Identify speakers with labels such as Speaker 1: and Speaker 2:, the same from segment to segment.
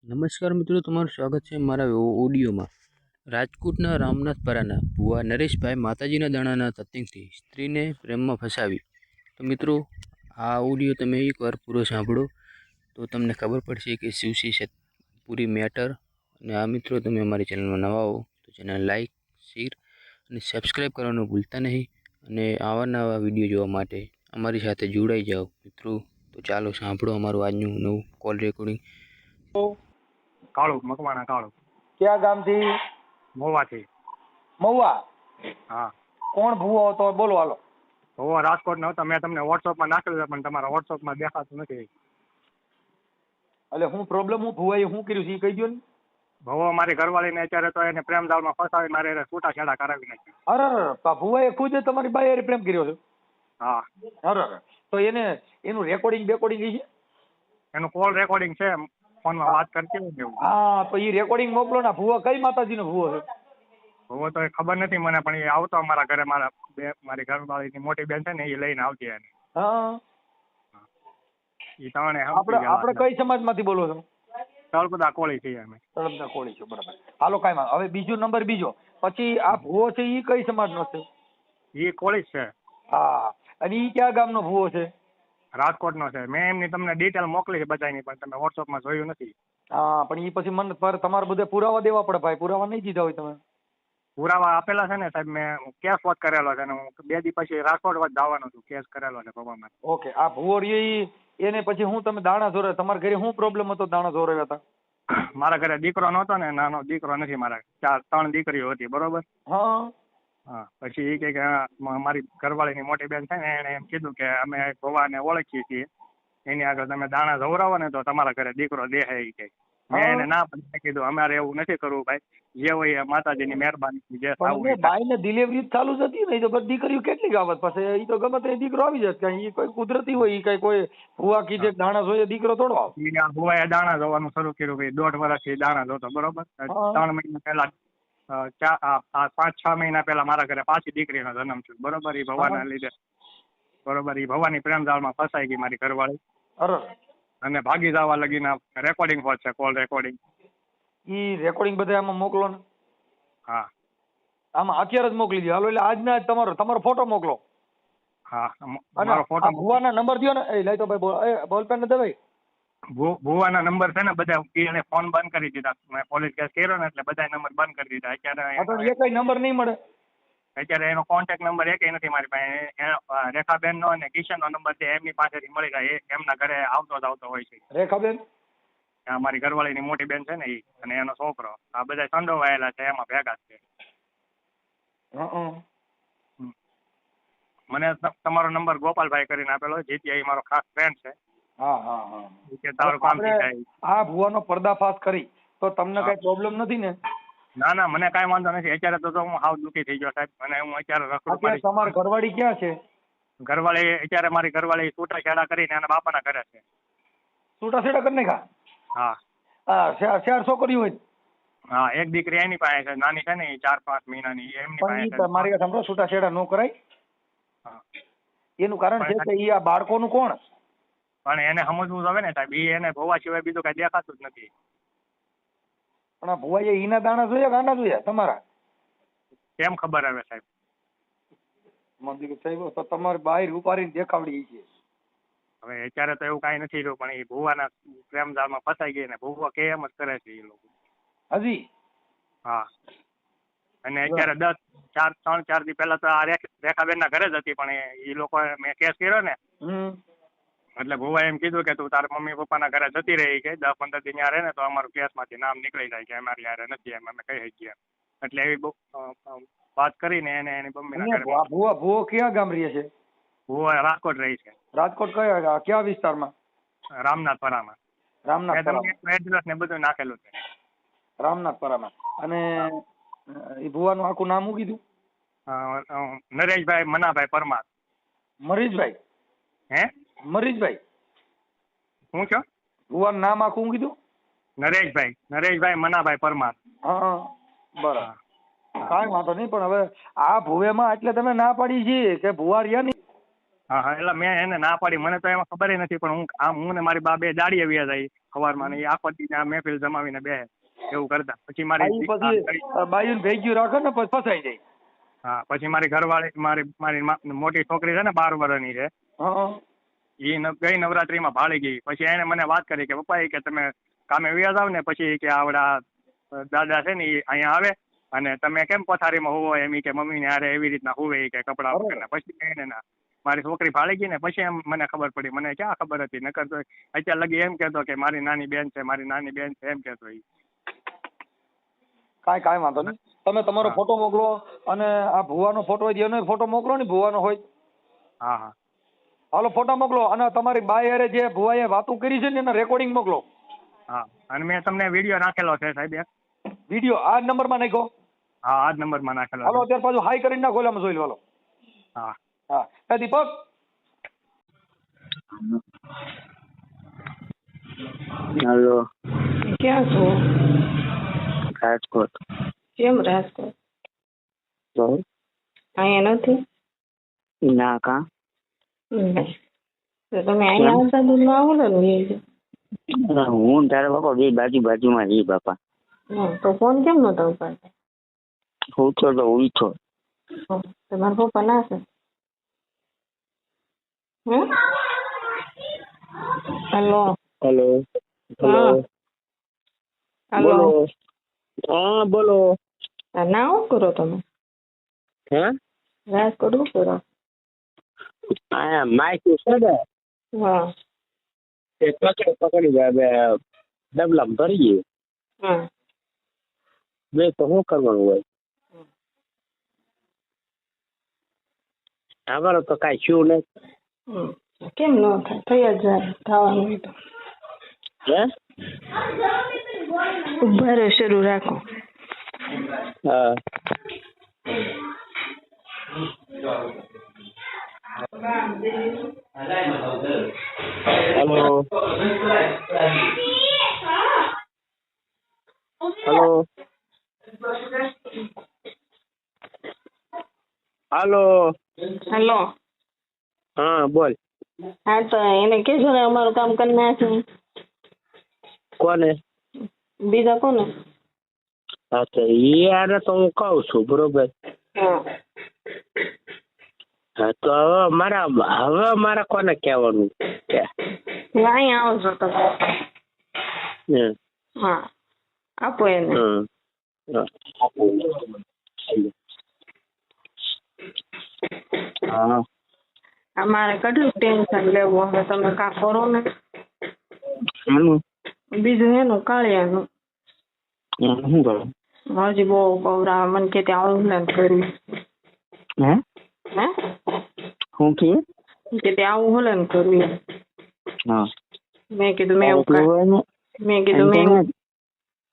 Speaker 1: નમસ્કાર મિત્રો, તમારું સ્વાગત છે મારા ઓડિયોમાં. રાજકોટના રામનાથપરાના ભુવા નરેશભાઈ માતાજીના દાણાના તત્તિંગથી સ્ત્રીને પ્રેમમાં ફસાવી. તો મિત્રો, આ ઓડિયો તમે એકવાર પૂરો સાંભળો તો તમને ખબર પડશે કે શું છે પૂરી મેટર. અને આ મિત્રો, તમે અમારી ચેનલમાં નવા હો તો ચેનલ લાઈક, શેર અને સબસ્ક્રાઈબ કરવાનું ભૂલતા નહીં. અને આવા નવા વિડીયો જોવા માટે અમારી સાથે જોડાઈ જાઓ મિત્રો. તો ચાલો સાંભળો અમારું આજનું નવું કોલ રેકોર્ડિંગ.
Speaker 2: કાળુ મકવાણા કાળુ
Speaker 3: ક્યાં ગામથી?
Speaker 2: મોવાથી.
Speaker 3: મહુવા.
Speaker 2: હા,
Speaker 3: કોણ ભૂવો હતો? બોલો હાલો.
Speaker 2: ભવો રાજકોટ નો હતો. મેં તમને વોટ્સઅપમાં નાખેલું છે પણ તમારા વોટ્સઅપમાં દેખાતું નથી.
Speaker 3: એટલે હું પ્રોબ્લેમ હું ભૂવાએ શું કર્યું છે એ કહી દો ને.
Speaker 2: ભવો મારી ઘરવાળીને અત્યારે તો એને પ્રેમજાળમાં ફસાવી મારે એને છૂટાછેડા કરાવી નાખી.
Speaker 3: અરે ભૂવાએ ખુદ તમારી બાઈ હારે પ્રેમ કર્યો છે?
Speaker 2: હા.
Speaker 3: અરે તો એનું રેકોર્ડિંગ છે?
Speaker 2: એનું કોલ રેકોર્ડિંગ છે, ફોનમાં વાત કરતી હોય ને એવું.
Speaker 3: હા, તો એ રેકોર્ડિંગ મોકલો ને. ભૂવો કઈ માતાજીનો ભૂવો છે?
Speaker 2: ભવો તો એ ખબર નથી મને, પણ એ આવતો અમારા ઘરે. મારી ઘરવાળીની મોટી બેન છે ને, એ લઈને આવતી એને.
Speaker 3: હા,
Speaker 2: એ ત્રણે
Speaker 3: આપણે કઈ સમાજમાંથી બોલો છો?
Speaker 2: તળપદા કોળી છીએ અમે.
Speaker 3: તળપદા કોળી છો, બરાબર. હાલો કાંઈ માં. હવે બીજો નંબર બીજો. પછી આ ભૂવો છે એ કઈ સમાજનો છે?
Speaker 2: એ કોળી જ છે.
Speaker 3: હા, અને એ કયા ગામનો ભૂવો છે?
Speaker 2: રાજકોટનો છે. મેં એમની તમને ડિટેલ મોકલી છે બધાની, પણ તમે વોટ્સઅપમાં જોયું નથી.
Speaker 3: હા, પણ એ પછી મને તમારે બધે પુરાવા દેવા પડે ભાઈ. પુરાવા નહીં દીધા હોય તમે?
Speaker 2: પુરાવા આપેલા છે ને સાહેબ. મેં કેસ વોચ કરેલો છે ને હું 2 દી પછી રાજકોટ વચ જવાનો છું. કેસ કરેલો છે ભવામાં.
Speaker 3: ઓકે. આ ભૂવો રહ્યો એને પછી હું તમે દાણા જોરે તમારા ઘરે શું પ્રોબ્લેમ હતો? દાણા જોરાવ્યા હતા?
Speaker 2: મારા ઘરે દીકરો નહોતો ને, નાનો દીકરો નથી મારા. 3 દીકરીઓ હતી, બરોબર.
Speaker 3: હા.
Speaker 2: હા, પછી એ કે મારી ઘરવાળીની મોટી બેન છે ને, એને એમ કીધું કે અમે ભવાને ઓળખીએ છીએ, એની આગળ તમે દાણા જોવરાવો ને તો તમારા ઘરે દીકરો દેહે. એ કે મેં એને ના પણ કીધું અમારે એવું નથી કરવું ભાઈ, જે હોય એ માતાજીની મહેરબાની. જે
Speaker 3: બાઈને ડિલિવરી ચાલુ જ હતી ને, તો બધી દીકરીઓ કેટલી આવત પછી? એ તો ગમે તે દીકરો આવી જાય. કઈ કોઈ કુદરતી હોય, એ કઈ કોઈ ભૂવા કીધે દાણા જોઈએ દીકરો થોડો આવે.
Speaker 2: ભુવાએ દાણા જોવાનું શરૂ કર્યું ભાઈ. 1.5 વર્ષથી દાણા જોતો, બરોબર. 3 મહિના પહેલા 5-6 મહિના પહેલા મારા ઘરે પાછી દીકરીનો જન્મ થયો, બરોબર. એ ભવાના લીધે, બરોબર. એ ભવાની પ્રેમજાળમાં ફસાઈ ગઈ મારી ઘરવાળી.
Speaker 3: અરે,
Speaker 2: અને ભાગી જવા લગીના રેકોર્ડિંગ હોત છે, કોલ રેકોર્ડિંગ.
Speaker 3: ઈ રેકોર્ડિંગ બધા આમાં મોકલો ને.
Speaker 2: હા,
Speaker 3: આમાં અત્યારે જ મોકલી દો. હાલો, એટલે આજના જ તમારો ફોટો મોકલો.
Speaker 2: હા,
Speaker 3: અને
Speaker 2: મારો ફોટો.
Speaker 3: ભુવાના નંબર દો ને. એ લઈ તો ભાઈ, બોલપેન ને દે ભાઈ.
Speaker 2: ભુવાના નંબર છે ને બધા, એને ફોન બંધ કરી દીધા. મેં પોલીસ કેસ કર્યો ને એટલે બધા નંબર બંધ કરી દીધા. અત્યારે
Speaker 3: એ કઈ નંબર નહીં મળે.
Speaker 2: અત્યારે એનો કોન્ટેક્ટ નંબર એકેય નથી મારી પાસે. રેખાબેન નો અને કિશન નો નંબર છે, એમની પાસેથી મળી જાય. એમના ઘરે આવતો હોય છે.
Speaker 3: રેખાબેન
Speaker 2: મારી ઘરવાળીની મોટી બેન છે ને, એ અને એનો છોકરો, આ બધા સંડોવાયેલા છે, એમાં ભેગા છે. મને તમારો નંબર ગોપાલભાઈ કરીને આપેલો. જીત્યા, એ મારો ખાસ ફ્રેન્ડ છે.
Speaker 3: હા હા હા.
Speaker 2: કે તારું કામ થઈ જાય.
Speaker 3: આ ભુવાનો પર્દાફાશ કરી તો તમને કઈ પ્રોબ્લેમ નથી ને?
Speaker 2: ના ના, મને કાંઈ વાંધો નથી. અત્યારે તો હું હાવ દુઃખી થઈ ગયો સાહેબ. અને હું અત્યારે રખડું.
Speaker 3: તમારી ઘરવાળી ક્યાં છે?
Speaker 2: ઘરવાળી અત્યારે મારી ઘરવાળી છૂટાછેડા કરીને એના બાપાના ઘરે છે.
Speaker 3: છૂટાછેડા કરી નાખ્યા?
Speaker 2: હા.
Speaker 3: હા, 4 છોકરીઓ હોય?
Speaker 2: હા, એક દીકરી એની પાસે છે, નાની છે ને, 4-5 મહિનાની, એમની પાસે છે.
Speaker 3: મારી વાત સાંભળો, છૂટાછેડા ન કરાય. એનું કારણ છે કે ઈ આ બાળકોનું કોણ?
Speaker 2: પણ એને સમજવું જોઈએ ને સાહેબ. એને ભોવા સિવાય બીજું કઈ દેખાતું જ નથી.
Speaker 3: પણ આ ભુવાએ ઈના દાણા જોયા કે આના જોયા તમારા?
Speaker 2: કેમ ખબર હવે સાહેબ?
Speaker 3: મંદિર સાહેબ તો તમારી બહાર ઉપાડીને દેખાવડી છે.
Speaker 2: હવે અત્યારે તો એવું કઈ નથી રહ્યું, પણ એ ભુવાના પ્રેમજાળમાં ફસાઈ ગઈ ને ભુવા કે એમ જ કરે છે એ લોકો
Speaker 3: હજી. હા,
Speaker 2: અને અત્યારે 3-4 દી પહેલા તો આ રેખાબેન ના ઘરે જ હતી, પણ એ લોકો મેં કેસ કર્યો ને, એટલે ભુવા એમ કીધું કે તું તારા મમ્મી પપ્પાના ઘરે જતી રહી કે 10-15 દી ત્યાં રહે ને તો અમારું કેસમાંથી નામ નીકળી જાય કે અમારી યારે નથી, એમ અમે કહી શકીએ. એટલે એવી વાત કરીને એને એની મમ્મીના ઘરે.
Speaker 3: ભુવો કયા ગામ રહે છે?
Speaker 2: ભુવા રાજકોટ રહી છે.
Speaker 3: રાજકોટ કયા વિસ્તારમાં?
Speaker 2: રામનાથપરામાં.
Speaker 3: રામનાથપરામાં
Speaker 2: એડ્રેસ ને બધું નાખેલું છે.
Speaker 3: રામનાથપરામાં. અને એ ભુવાનું આખું નામ શું કીધું?
Speaker 2: નરેશભાઈ મનાભાઈ પરમાર.
Speaker 3: મરીશભાઈ?
Speaker 2: હે,
Speaker 3: મરીશભાઈ
Speaker 2: શું છો?
Speaker 3: ભુવાનું નામ આખું શું કીધું?
Speaker 2: નરેશભાઈ મનાભાઈ પરમાર.
Speaker 3: હા, બરાબર. કાંઈ વાંધો નહીં, પણ હવે આ ભુવેમાં એટલે તમે ના પાડી છે કે ભુવા રહ્યા નહીં?
Speaker 2: હા, એટલે મેં એને ના પાડી. મને તો એમાં ખબર નથી, પણ હું ને મારી બા બે દાડી આવ્યા હતા. સવારમાં ને એ આખો દી ત્યાં મહેફિલ જમાવીને બે એવું કરતા. પછી મારી
Speaker 3: પછી બાયું ભેગ્યું રાખે ને પછી ફસાઈ જાય.
Speaker 2: હા, પછી મારી ઘરવાળી મારી મોટી છોકરી છે ને 12 વર્ષની છે, એ ગઈ નવરાત્રીમાં ભાળી ગઈ. પછી એને મને વાત કરી કે પપ્પા એ કે તમે કામે વ્યા જાવ ને પછી કે આવડા દાદા છે ને એ અહીંયા આવે અને તમે કેમ પથારીમાં હોવો એમ કે મમ્મી ને હારે એવી રીતના હોવે કે કપડા વગરના. પછી એને ના મારી છોકરી ભાળી ગઈ ને પછી એમ મને ખબર પડી. મને ક્યાં ખબર હતી, નકર તો અત્યારે લગી એમ કહેતો કે મારી નાની બેન છે, મારી નાની બેન છે એમ કહેતો. એ
Speaker 3: કાંઈ વાંધો નહીં. તમે તમારો ફોટો મોકલો અને આ ભુવાનો ફોટો હોય એનો ફોટો મોકલો ને, ભુવાનો હોય.
Speaker 2: હા હા
Speaker 3: હાલો ફોટો મોકલો અને તમારી બાઈ હારે જે ભુવાએ વાતું કરી છે ને એના રેકોર્ડિંગ મોકલો.
Speaker 2: હા, અને મેં તમને વિડીયો નાખેલો છે સાહેબ એક.
Speaker 3: વિડીયો આ જ નંબરમાં નાખો?
Speaker 2: હા, આ જ નંબરમાં નાખેલો.
Speaker 3: હાલો અત્યારે પાછું હાઈ કરીને નાખો, એટલે અમે જોઈ લો. હાલો.
Speaker 2: હા
Speaker 3: હા, એ દીપક.
Speaker 4: હેલો,
Speaker 5: ક્યાં છો?
Speaker 4: રાજકોટ.
Speaker 5: કેમ રાજકોટ?
Speaker 4: તો
Speaker 5: અહીંયા નથી?
Speaker 4: ના કા
Speaker 5: તો તમે અહીંયા આવતા દૂધમાં આવો ને
Speaker 4: હું તારા બાપા બે બાજુમાં રહી બાપા.
Speaker 5: તો ફોન કેમ નતો ઉપાડતા?
Speaker 4: હું તો ઉઠો.
Speaker 5: તમારા પપ્પા ના છે? હેલો
Speaker 4: હેલો
Speaker 5: હેલો
Speaker 4: બોલો. હા બોલો.
Speaker 5: ના શું કરો તમે?
Speaker 4: હે
Speaker 5: રાજકોટ શું કરો?
Speaker 4: આ માઇક છે ને
Speaker 5: હા
Speaker 4: એ પકડી જાય ડબલામ ભરીએ.
Speaker 5: હા
Speaker 4: બે તો શું કરવાનું હોય? અમારે તો કાંઈ શું નહીં.
Speaker 5: કેમ ન થાય? થઈ જ જાય થવાનું હોય તો.
Speaker 4: હે
Speaker 5: ઉભા રહો, શરૂ રાખો.
Speaker 4: હા હેલો હેલો હાલો.
Speaker 5: હેલો
Speaker 4: હા બોલ.
Speaker 5: હા તો એને કહેજો ને અમારું કામ કરી નાખે.
Speaker 4: કોને?
Speaker 5: બીજા કોને?
Speaker 4: હા તો યાર તો હું કહું છું બરોબર.
Speaker 5: હા
Speaker 4: હા તો હવે મારા કોને કહેવાનું છે?
Speaker 5: અહીંયા આવજો તમે.
Speaker 4: હમ.
Speaker 5: હા આપો એને.
Speaker 4: હા
Speaker 5: અમારે કેટલું ટેન્શન લેવું હવે, તમે કાં કરો ને. બીજું એનું કાળિયાનું
Speaker 4: શું કરું?
Speaker 5: હજી બહુ ગૌરા મને કે ત્યાં ઓનલાઈન કર્યું.
Speaker 4: હે
Speaker 5: હે
Speaker 4: શું કે
Speaker 5: ત્યાં આવું ઓનલાઈન કર્યું.
Speaker 4: હા
Speaker 5: મેં કીધું મેં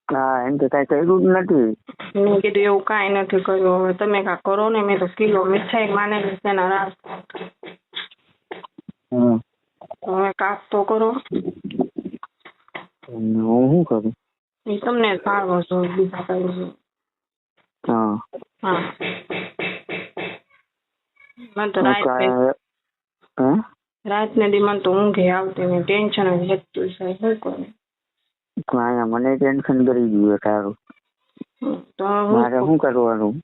Speaker 4: હા એમ તો કાંઈ કર્યું જ નથી.
Speaker 5: મેં કીધું એવું કાંઈ નથી કર્યું. હવે તમે કાં કરો ને. મેં તો કિલો મીઠાઈ માનેલી છે ને રાસ. હવે કાક તો કરો.
Speaker 4: હું શું કરું?
Speaker 5: એ તમને સારો છો, બીજા કઈ.
Speaker 4: હા
Speaker 5: હા મને તો રાતને દી મને તો ઊંઘે આવતી ને ટેન્શન જ વધતું છે. શું કરું?
Speaker 4: મને ટેન્શન કરી ગયું તારું.
Speaker 5: તો
Speaker 4: મારે શું કરવાનું?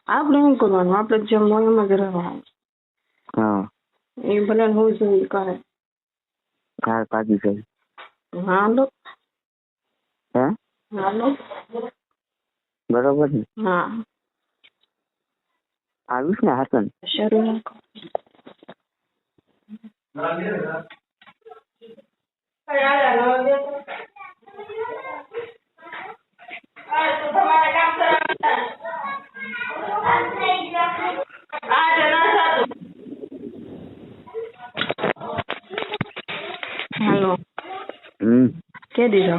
Speaker 5: આપણે શું કરવાનું? આપણે જેમ હોય એમ જ રહેવાનું.
Speaker 4: હા
Speaker 5: એ ભલે હું જોઈ કરે.
Speaker 4: કાર પાકી ગઈ.
Speaker 5: હાલો
Speaker 4: હે
Speaker 5: હાલો
Speaker 4: બરોબર ને?
Speaker 5: હા
Speaker 4: આવીશ ને હાસન?
Speaker 5: શરૂ રાખો. હાલો કે દીધો?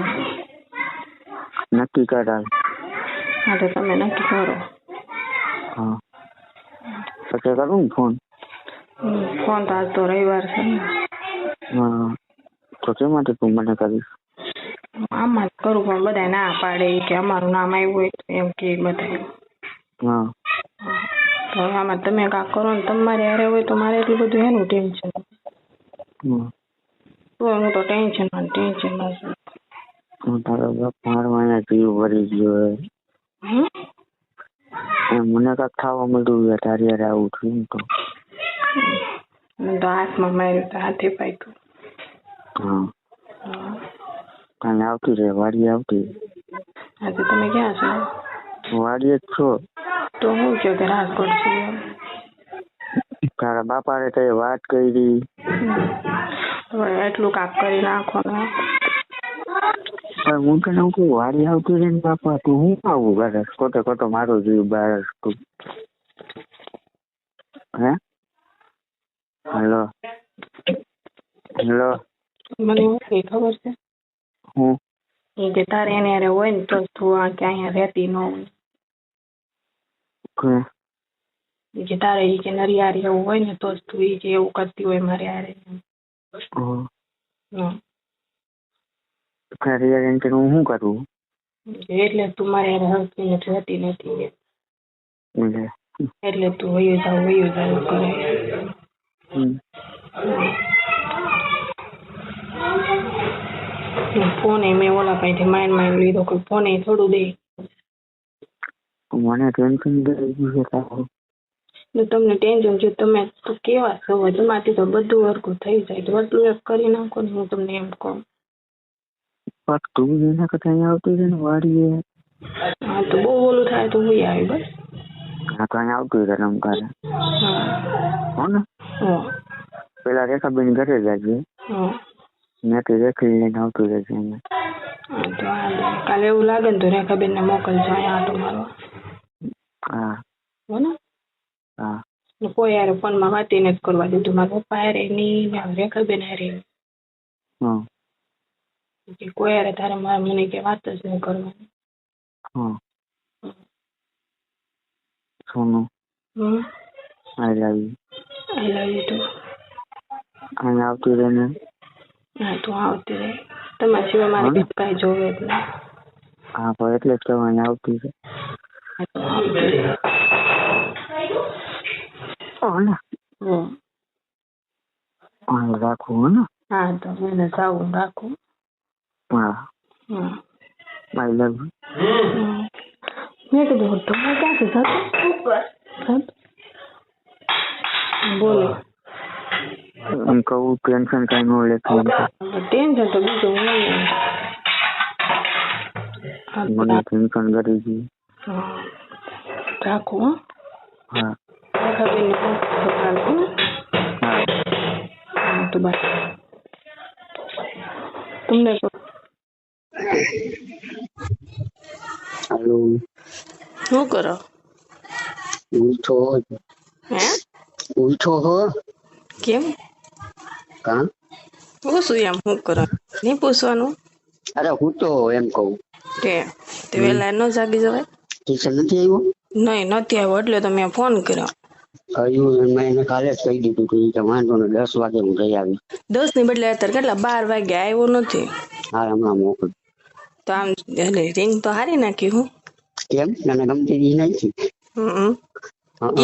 Speaker 4: નક્કી કરાવ.
Speaker 5: હા તો તમે નક્કી કરો.
Speaker 4: હા પછી કરું ને ફોન?
Speaker 5: ફોન તો આજ તો રવિવાર છે ને.
Speaker 4: હા તો કેમ માટે તું મને કરીશ?
Speaker 5: આમાં જ કરું પણ બધા ના પાડે કે અમારું નામ આવ્યું હોય એમ કે બધા.
Speaker 4: હા
Speaker 5: તો આમાં તમે કાંક કરો ને તમારે હારે હોય તો મારે એટલું બધું એનું ટેન્શન. તો હું તો ટેન્શનમાં છું.
Speaker 4: હું તારો બાપ મારવા અહીંયા જીવ ભરી ગયો હે.
Speaker 5: હમ?
Speaker 4: મને કાંઈક ખાવા મળ્યું છે તારી હારે આવું થયું તો.
Speaker 5: મેં તો હાથમાં માર્યું તો હાથે પાક્યું.
Speaker 4: હા કાલે આવતી રહે વાડીએ આવતી.
Speaker 5: આજે તમે ક્યાં છો?
Speaker 4: વાડીએ જ છો.
Speaker 5: તો હું કહો કે રાજકોટ છું એમ.
Speaker 4: તારા બાપાને કઈ વાત કરી?
Speaker 5: હવે એટલું કાપ કરી નાખો ને.
Speaker 4: પણ હું તને કહું વાડી આવતી રહે ને બાપા તું હું આવું બરસ ખોટે ખોટો મારો જીવ બરસ તું. હે હેલો હેલો
Speaker 5: મને એવું કઈ ખબર છે
Speaker 4: હું
Speaker 5: એ કે તારે એને હારે હોય ને તો તું આ કે અહીંયા રહેતી ન હોય. કે તારે એ કે નરિયારી એવું હોય ને તો જ તું એ કે એવું કરતી હોય મારે હારે.
Speaker 4: હું શું કરું?
Speaker 5: એટલે તું મારે હારે હસતી નથી રહેતી નથી એટલે તું વયું જાવ કરે. ફોન મેં ઓલા પાસેથી માઇન્ડ લીધો કે ફોન થોડું દે.
Speaker 4: મને ટેન્શન થઈ ગયું છે તારું.
Speaker 5: તમને ટેન્શન છે તમે તો કેવા છો તમારાથી તો બધું હરખું થઈ જાય તો બધું એક કરી નાખો ને હું તમને એમ કહું.
Speaker 4: પણ તું એના કરતા અહીંયા આવતી રહે ને વાડીએ.
Speaker 5: હા તો બહુ ઓલું થાય તો હું આવી બસ.
Speaker 4: હા તો અહીંયા આવતી રહે રમકારે. હો ને પેલા રેખાબેન ઘરે જજે. મેં તો રેખી લઈને આવતું રહેશે અહીંયા.
Speaker 5: કાલે એવું લાગે ને તો રેખાબેન ને મોકલજો અહીંયા આટો મારવા.
Speaker 4: હા
Speaker 5: હો ને
Speaker 4: હા
Speaker 5: કોઈ યાર ફોનમાં વાત નથી કરવા દીધું મારા પપ્પા હારે ની રેખાબેન હારે. કોઈ યાર તારે મારા મને કે વાત જ નહીં કરવાની.
Speaker 4: સોનું આઈ લવ યુ
Speaker 5: ટુ.
Speaker 4: અહીંયા આવતી રહે ને.
Speaker 5: હા તું આવતી રહે તમારા સિવાય મારે કાંઈ જોવે જ નહીં.
Speaker 4: હા પણ એટલે જ કહેવાય અહીંયા આવતી રહે. રાખવું ને.
Speaker 5: હા તો એને જાવું રાખું.
Speaker 4: હા આઈ લવ
Speaker 5: મેં કીધું તમે ક્યાંથી જતો બોલો.
Speaker 4: એમ કહું ટેન્શન કઈ ન લેતું.
Speaker 5: ટેન્શન તો બીજું
Speaker 4: મને ટેન્શન કરી ગયું.
Speaker 5: રાખું
Speaker 4: હા
Speaker 5: તો બસ તમને
Speaker 4: હાલો
Speaker 5: શું કરો?
Speaker 4: ઉઠો
Speaker 5: હે
Speaker 4: ઉઠો હો.
Speaker 5: કેમ
Speaker 4: કા
Speaker 5: પૂછું એમ શું કરો નહીં પૂછવાનું.
Speaker 4: અરે હું તો એમ કહું
Speaker 5: તે વેલા ન જાગી જવાય.
Speaker 4: ટ્યુશન નથી આવ્યો?
Speaker 5: નહીં નથી આવ્યો એટલે તો મેં ફોન કર્યો.
Speaker 4: કહ્યું મેં એને કાલે જ કહી દીધું કે વાંધો ને 10 વાગે હું જઈ આવી.
Speaker 5: 10 ની બદલે અત્યારે કેટલા 12 વાગે આવ્યો નથી.
Speaker 4: હા હમણાં મોકલું.
Speaker 5: તો આમ એટલે રિંગ તો હારી નાખી હું.
Speaker 4: કેમ મને ગમતી દી નથી.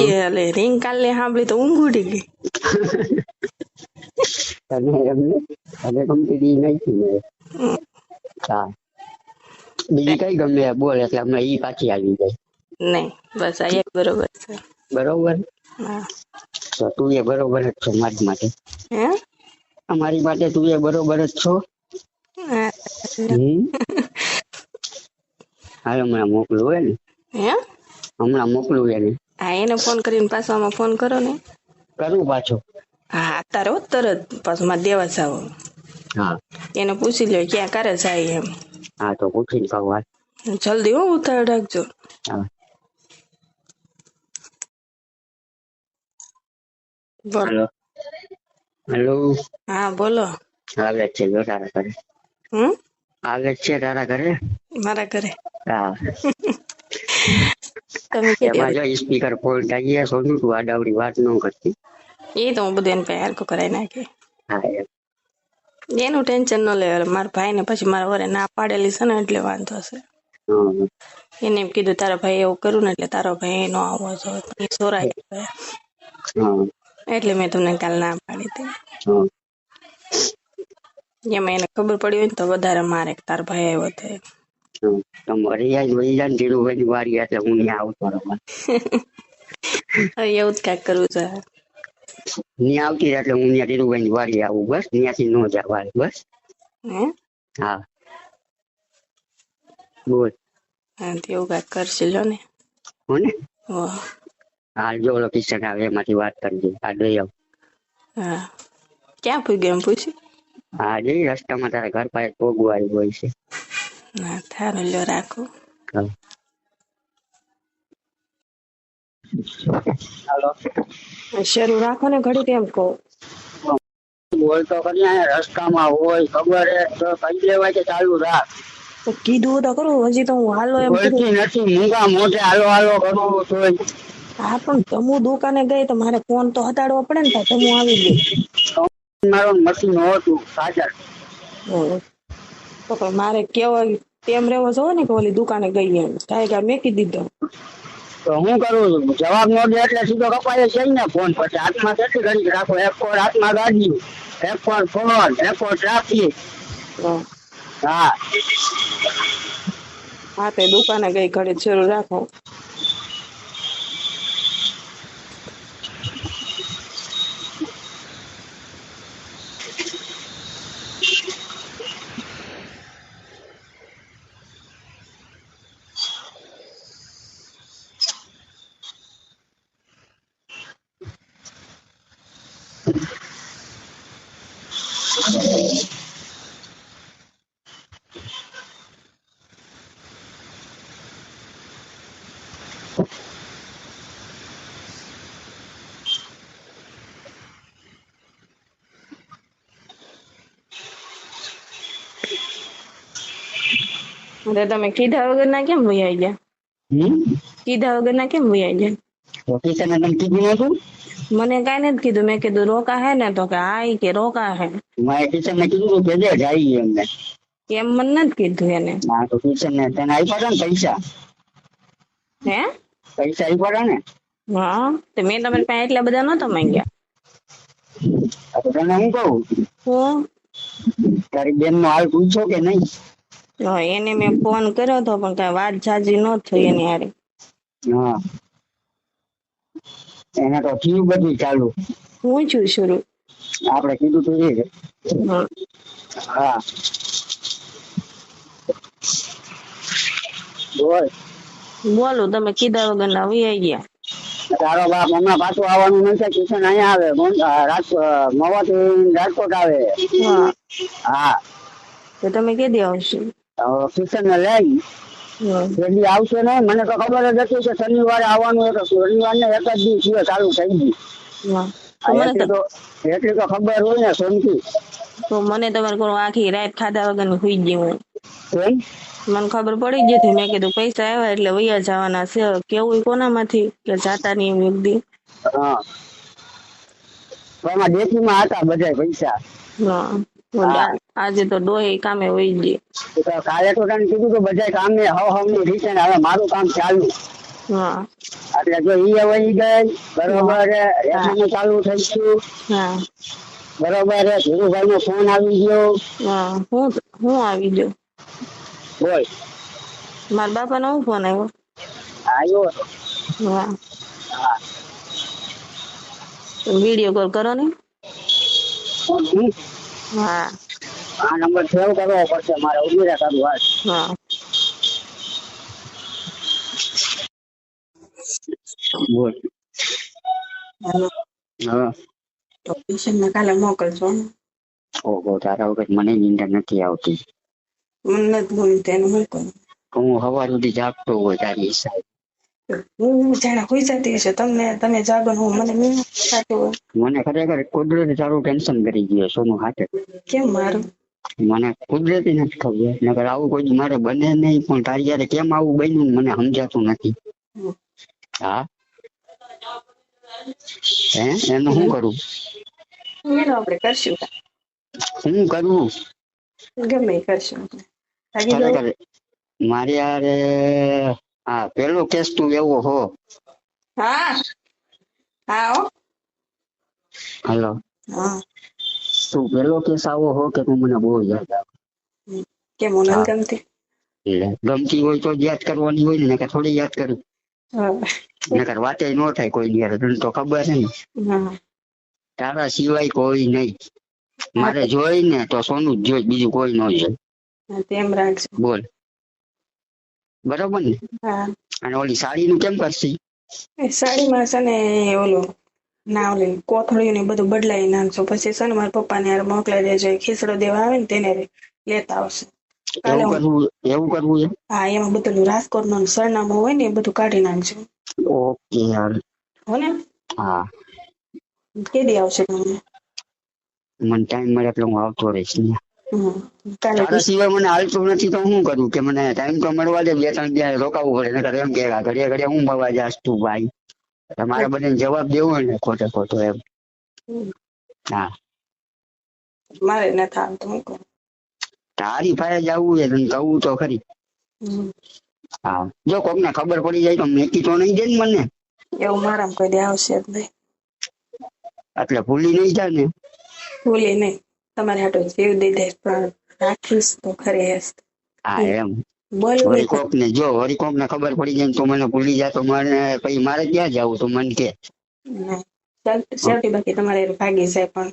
Speaker 5: એટલે રિંગ કાલે સાંભળી તો ઊંઘ ઉડી ગઈ.
Speaker 4: તને એમને તને ગમતી દી નથી મેં. હા બીજી કઈ ગમે બોલ એટલે હમણાં ઈ પાછી આવી જાય.
Speaker 5: નહીં બસ આ એક બરોબર છે.
Speaker 4: બરોબર.
Speaker 5: હા
Speaker 4: તો તું એ બરોબર જ છો મારી માટે.
Speaker 5: હે
Speaker 4: અમારી માટે તું એ બરોબર જ છો. હાલ હમણાં મોકલું હોય ને.
Speaker 5: હે
Speaker 4: હમણાં મોકલું એને.
Speaker 5: હા એને ફોન કરીને પાછો આમાં ફોન કરો ને.
Speaker 4: કરું પાછો.
Speaker 5: હા અત્યારે તરત પાછું મારે દેવા જાવ.
Speaker 4: હા
Speaker 5: એને પૂછી લ્યો ક્યાં કરે જાય એમ.
Speaker 4: હા તો પૂછીને કહું હાલ.
Speaker 5: જલ્દી હો ઉતાર રાખજો.
Speaker 4: હા
Speaker 5: બોલો.
Speaker 4: હેલો
Speaker 5: હા બોલો.
Speaker 4: આવે છે જો તારા ઘરે. આવે છે તારા ઘરે.
Speaker 5: મારા ઘરે.
Speaker 4: હા
Speaker 5: તમે
Speaker 4: એમાં જો સ્પીકર ફોન થઈ ગયા સોનું તું આડાવડી વાત ન કરતી.
Speaker 5: એ તો હું બધું એને પાસે હરખું કરાવી નાખી.
Speaker 4: હા એમ
Speaker 5: એનું ટેન્શન ન લે. મારા ભાઈ ને પછી મારા વરે ના પાડેલી છે ને એટલે વાંધો છે. એને એમ કીધું તારા ભાઈ એવું કરું ને એટલે તારો ભાઈ નો આવો છો સોરાય એટલે મેં તમને કાલ ના પાડી હતી. એમાં એને ખબર પડી હોય ને તો વધારે મારે કે તાર ભાઈ આવ્યો તો એમ.
Speaker 4: તમે રિયાજ વહી જાય ને ધીરુભાઈ વારી એટલે હું ત્યાં આવતો રહું.
Speaker 5: હવે એવું જ કાંઈક કરવું છે.
Speaker 4: ત્યાં આવતી રહે એટલે હું ત્યાં ધીરુભાઈ વારી આવું, બસ ત્યાંથી ન જવાય, બસ.
Speaker 5: હે
Speaker 4: હા બોલ.
Speaker 5: હા તો એવું કાંઈક કરશે લો ને.
Speaker 4: હો ને
Speaker 5: હો.
Speaker 4: હાલ જો ઓલો કિશન આવે એમાંથી વાત કરજે. આ દઈ આવ.
Speaker 5: હા ક્યાં પૂગ્યો એમ પૂછ્યું?
Speaker 4: હા જઈ રસ્તામાં તારા ઘર પાસે પોગવાય હોય છે.
Speaker 5: ના થારું લ્યો રાખું.
Speaker 4: હા. હાલો
Speaker 5: શરૂ રાખો ને ઘડી કેમ કહું.
Speaker 4: બોલ તો કરી અહીંયા રસ્તામાં હોય ખબર હે તો કહી દેવાય કે ચાલુ રાખ.
Speaker 5: તો કીધું તો ખરું, હજી તો હું હાલો એમ કીધું.
Speaker 4: બોલતી નથી, મૂંગા મોઢે હાલો હાલો કરવું તોય.
Speaker 5: હા પણ તમુ દુકાને ગઈ તો મારે ફોન તો હટાડવો પડે ને, તો તમુ આવી ગઈ.
Speaker 4: મારો મશીન હતું સાચા.
Speaker 5: તો પણ મારે કેવાય તેમ રેવો જોવો ને કે ઓલી દુકાને ગઈ એમ કાંઈ મેકી દીધો.
Speaker 4: તો હું કરું છું, જવાબ ન દે એટલે સીધો કપાય છે ને ફોન. પછી હાથમાં કેટલી ઘડી રાખો, એક કોર હાથમાં ગાડી, એક કોર ફોન, એક કોર ટ્રાફિક. હા
Speaker 5: હા તે દુકાને ગઈ ઘડી શરૂ રાખો. એટલે તમે કીધા વગર ના કેમ વૈયા ગયા? કીધા વગર ના કેમ વૈયા ગયા?
Speaker 4: તો કિશને તમે કીધું હતું?
Speaker 5: મને કાંઈ નથી કીધું. મેં કીધું રોકા હે ને, તો કે હા ઈ કે રોકા હે.
Speaker 4: મારે કિશને કીધું કે દે જાય એમને.
Speaker 5: એમ મને નથી કીધું એને.
Speaker 4: ના તો કિશને તને આપ્યા ને પૈસા?
Speaker 5: હે
Speaker 4: પૈસા આપ્યા ને?
Speaker 5: હા તો મેં તમારી પાસે એટલા બધા નહોતા માંગ્યા.
Speaker 4: તો તને હું કહું,
Speaker 5: હું
Speaker 4: તારી બેન નો હાલ પૂછો કે નહીં?
Speaker 5: એને મેં ફોન કર્યો હતો પણ કઈ વાત જાજી ન થઈ એની હારે.
Speaker 4: હા એને તો થયું બધું ચાલુ.
Speaker 5: હું છું શરૂ.
Speaker 4: આપણે કીધું તું એ. હા બોલ.
Speaker 5: બોલું તમે કીધા વગર ના વૈયા ગયા.
Speaker 4: તારો બાપ હમણાં પાછું આવવાનું નથી. કિશન અહીંયા આવે, મવાથી રાજકોટ આવે.
Speaker 5: હા
Speaker 4: હા
Speaker 5: તો તમે કેદી આવશો?
Speaker 4: કિશન ને લઈ જલ્દી આવશે ને. મને તો ખબર જ હતી કે શનિવારે આવવાનું હતું. શનિવાર ને એક જ દિવસ ચાલુ થઈ ગઈ.
Speaker 5: તો મને
Speaker 4: એટલી તો ખબર હોય ને સોમથી.
Speaker 5: તો મને તમારે કોઈ આખી રાત ખાધા વગર ની સુઈ ગઈ હું.
Speaker 4: કેમ?
Speaker 5: મને ખબર પડી ગઈ હતી. મેં કીધું પૈસા આવ્યા એટલે વૈયા જવાના છે. કેવું કોનામાંથી કે જાતા નહીં એમ એક દી.
Speaker 4: હા એમાં દેશીમાં હતા બધા પૈસા.
Speaker 5: આજે તો ડોહી કામે વહી ગઈ.
Speaker 4: કાલે તો તને કીધું કે બધા કામે હવની રીતે હવે મારું કામ ચાલુ.
Speaker 5: હા
Speaker 4: એટલે જો ઈ વહી ગઈ બરોબર રેખાનું ચાલુ થઈ ગયું.
Speaker 5: હા
Speaker 4: બરોબર ધીરુભાઈ નો ફોન આવી ગયો.
Speaker 5: હા હું આવી ગયો.
Speaker 4: બોલ.
Speaker 5: મારા બાપા નો ફોન આવ્યો.
Speaker 4: આવ્યો
Speaker 5: હા
Speaker 4: હા
Speaker 5: વિડીયો કોલ કરો ને. હા
Speaker 4: આ નંબર સેવ કરવો પડશે મારે. ઉમેરા કરું વાત.
Speaker 5: હા
Speaker 4: બોલ. હા
Speaker 5: તો ટ્યુશન ને કાલે મોકલજો.
Speaker 4: ઓહો તારા વખત મને નીંદર નથી આવતી.
Speaker 5: મને નથી ગમતું એનું શું કરું.
Speaker 4: હું સવાર સુધી જાગતો હોય તારી હિસાબે.
Speaker 5: હું જાણે હોઈ જતી હશે તમને. તમે જાગો હું મને નહીં થતું હોય.
Speaker 4: મને ખરેખર કુદરતી તારું ટેન્શન કરી ગયો સોનું હાથે.
Speaker 5: કેમ મારું?
Speaker 4: મને કુદરતી નથી ખબર. નકર આવું કોઈ મારે બને નહીં. પણ તારી યારે કેમ આવું બન્યું મને સમજાતું નથી. હા હે એનું શું કરું?
Speaker 5: એનું આપણે કરશું.
Speaker 4: શું કરવું?
Speaker 5: ગમે એ કરશું.
Speaker 4: ખરેખર મારી યારે હા પેલો કેસ તું એવો હો.
Speaker 5: હા હા
Speaker 4: હલો
Speaker 5: હા
Speaker 4: શું પેલો કેસ આવો હો કે તું મને બહુ યાદ આવે
Speaker 5: કેમ હું
Speaker 4: હા.
Speaker 5: નથી ગમતી?
Speaker 4: એટલે ગમતી હોય તો જ યાદ કરવાની હોય ને કે થોડી યાદ કરું
Speaker 5: હા.
Speaker 4: નકર વાતે ન થાય કોઈ યાર તને તો ખબર છે ને
Speaker 5: હા.
Speaker 4: તારા સિવાય કોઈ નહીં
Speaker 5: હા
Speaker 4: મારે જોઈ ને તો સોનું જ જોઈ બીજું કોઈ ન જોઈ
Speaker 5: તેમ રાખજો.
Speaker 4: બોલ બરોબર ને
Speaker 5: હા.
Speaker 4: અને ઓલી સાડી નું કેમ કરશી
Speaker 5: એ સાડીમાં છે ને ઓલું ના ઓલી કોથળીયું ને બધું બદલાઈ નાખજો. પછી છે ને મારા પપ્પાને યાર મોકલાઈ દેજો. એ ખીચડો દેવા આવે ને તેને લેતા આવશે. કાલે
Speaker 4: એવું કરવું છે
Speaker 5: હા એમાં બધું રાજકોટ નું સરનામું હોય ને એ બધું કાઢી નાખજો.
Speaker 4: ઓકે યાર
Speaker 5: હો ને?
Speaker 4: હા
Speaker 5: કેદી આવશે તમને?
Speaker 4: મને ટાઈમ મળે એટલે હું આવતો રહીશ ને
Speaker 5: કાલે
Speaker 4: તારા સિવાય મને હાલતું નથી તો હું કરું કે મને ટાઈમ તો મળવા દે 2-3 દિવસ રોકાવું પડે નકર એમ કે ઘડિયા ઘડિયા હું મળવા જાસ તું ભાઈ તમારે બધાને જવાબ દેવો હોય ને ખોટે ખોટો એમ હા
Speaker 5: મારે નથી આવતું હું કરું.
Speaker 4: તારી પાસે જવું છે તને કહું તો ખરી હા જો કોક ને ખબર પડી જાય તો મેકી તો નહીં દે ને મને
Speaker 5: એવું મારામાં કોઈ દે આવશે જ નહીં.
Speaker 4: એટલે ભૂલી નહીં જાય ને
Speaker 5: ભૂલી નહીં. તમારે હાટો જીવ દીધે પણ રાખીશ તો ખરી હેસ.
Speaker 4: હા એમ
Speaker 5: બોલવું
Speaker 4: વળી કોક ને જો વળી કોક ને ખબર પડી જાય ને તો મને ભૂલી જાય તો મને પછી મારે ક્યાં જવું તો મને કે
Speaker 5: સેવટી બાકી તમારે ભાગી જાય પણ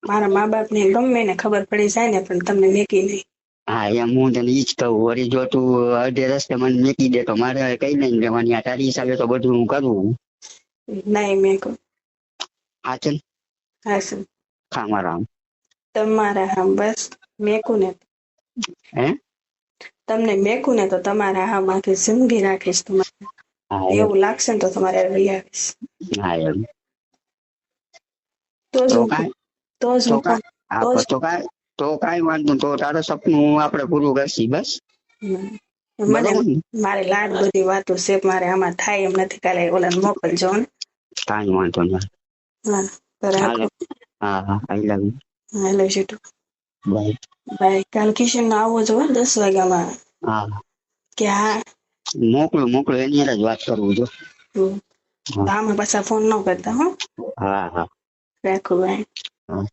Speaker 5: મારા મા બાપ ને ગમે ને ખબર પડી જાય ને પણ તમને મેકી નહીં.
Speaker 4: હા એમ હું તને ઈ જ કહું વળી જો તું અડધે રસ્તે મને મેકી દે તો મારે કઈ નહીં રહેવાની આ તારી હિસાબે તો બધું હું કરું
Speaker 5: નહીં મેકો.
Speaker 4: હા ચલ
Speaker 5: હા સર
Speaker 4: ખા મારા આમ
Speaker 5: તમારા હામ બસ મેકું ને
Speaker 4: હે
Speaker 5: તમને મેકું ને તો તમારા હામ આખી જિંદગી રાખીશ. તમારે
Speaker 4: હા એમ
Speaker 5: એવું લાગશે ને તો તમારે લઈ આવીશ.
Speaker 4: હા એમ
Speaker 5: તો જ
Speaker 4: તો
Speaker 5: હું
Speaker 4: કાંઈ
Speaker 5: તો જ
Speaker 4: તો
Speaker 5: હું
Speaker 4: કાંઈ હા
Speaker 5: તો જ
Speaker 4: તો કાંઈ તો કાંઈ વાંધો નહીં. તો તારું સપનું આપણે પૂરું કરશી બસ
Speaker 5: મને
Speaker 4: બરોબર ને
Speaker 5: મારે લાડ બધી વાતો છે મારે આમાં થાય એમ નથી. કાલે ઓલાને મોકલજો ને.
Speaker 4: કાંઈ વાંધો નહીં
Speaker 5: હા તો રાખો.
Speaker 4: હા હા આઈ લવ યુ
Speaker 5: હેલો શીટુ
Speaker 4: બાય
Speaker 5: બાય. કાલ કિશન આવો જો 10 વાગ્યામાં.
Speaker 4: હા
Speaker 5: કે હા
Speaker 4: મોકલો એની હારે જ વાત કરવું જો
Speaker 5: આમાં પાછા ફોન ન કરતા હો.
Speaker 4: હા હા
Speaker 5: રાખો બાય.
Speaker 4: હા